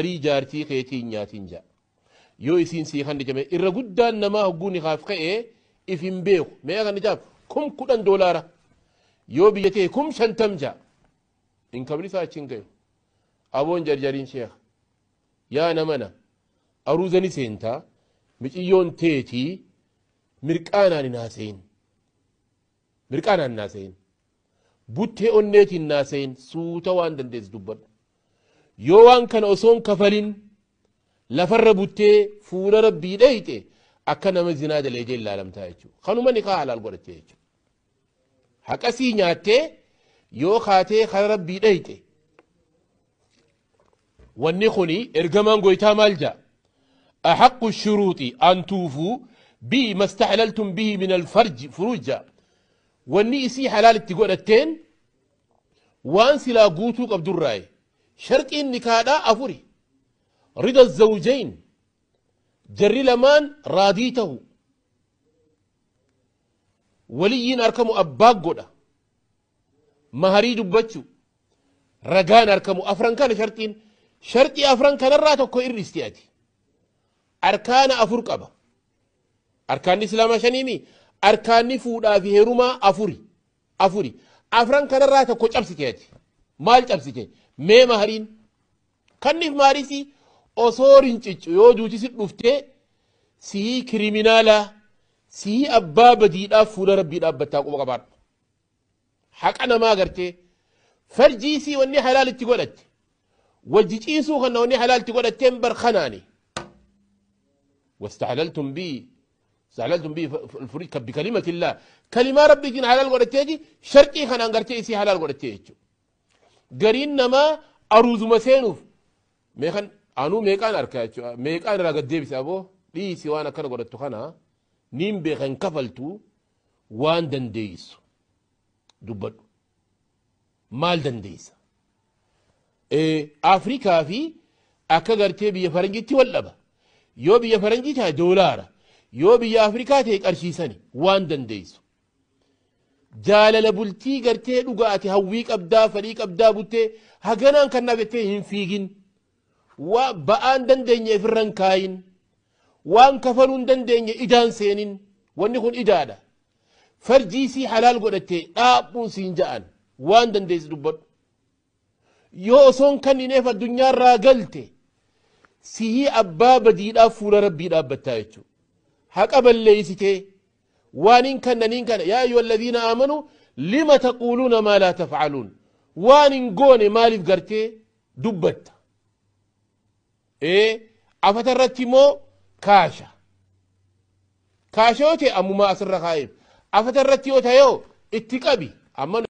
maharii jaartii keetii nyaatiin jaa yoo isiin sii kan dijame irra guddaan namaa hogguun ikaaf ka'ee if hin beeku mee kan ijaaf $10,000 yoo biyya ta'e 50 jaa in kabri isaa achiin gayu aboon jarjariin sheekha yaa namana aruuzani seentaa miciyyoon teetii mirqaanaan hin haasayin mirqaanaan hin haasayin buttee onneetiin hin haasayin suuta waan dandeessu dubbadhu yoo waan kana osoon kafalin lafarra buttee fuula rabbii dhayite akka nama zinaa dalee jee ilaalamtaa jechuudha kanuma nikaa halaal godhattee jechuudha haqasii nyaattee yoo kaatee kana rabbii dhayite wanni kuni ergamaan goytaa maal jaa أحق الشروط أن توفوا بما استحللتم به من الفرج فروجا والنئسي حلال تقول التين وانسي لا قوتوك عبد الرأي شرط النكادا أفري رضا الزوجين جري لمان راديته وليين أركموا أباق قدا مهري دبتشو رقان أركموا أفران كان شرطي أفران كان الراتو إرستياتي أركان أفرقبة أركان الإسلام شنيمي أركان فودا في هرما أفري أفران كان راتا كوش أبسكيتي مال أبسكيتي مي مهرين كان نف ماريسي أصورين تيجو يوجو تسيط مفتي سي كريمينالا سي أبا بديدا فودا ربي أبتاك ومقبار حق أنا ما قرتي فرجيسي واني حلال تقولت وجيسو خنا واني حلال تقولت تنبر خناني واستحللتم به الفريق بكلمة الله كلمة ربي جن حلال قرتيجي شرطي خنا انغرتي سي حلال قرتيجي غرين نما اروز مسينوف ميخن انو ميقان اركاچو ميقان را قديبس ابو دي سي وانا كان قرتو خنا نيم بخن كفلتو وان دنديس دبد مال دنديس افريكا في اكا غرتي بي فرنجتي ولبا yoo biyya faranjii taate doolaara yoo biyya afrikaa ta'e qarshiisani waan dandeessu jaalala bultii gartee dhugaati hawwii qabdaa fedhii qabdaa buttee haganaan kan nabettee hin fiigin waa ba'aan dandeenye ifirran kaayin waan kafaluun dandeenye idaan seenin wanni kun idaadha farjiisii halaal godhattee dhaabbuun siin ja'an waan dandeessu dubbadhu yoo osoon kannineef addunyaarraa galte سيه أبا بديدا فول ربي دابتا يجو حق بليسيتي وانين كان يا أيها الذين آمنوا لما تقولون ما لا تفعلون وانين قوني مالي فقرتي دبتا أفترتي مو كاشا وتي أمو ما أسر خايب أفترتي وتيو اتقابي أما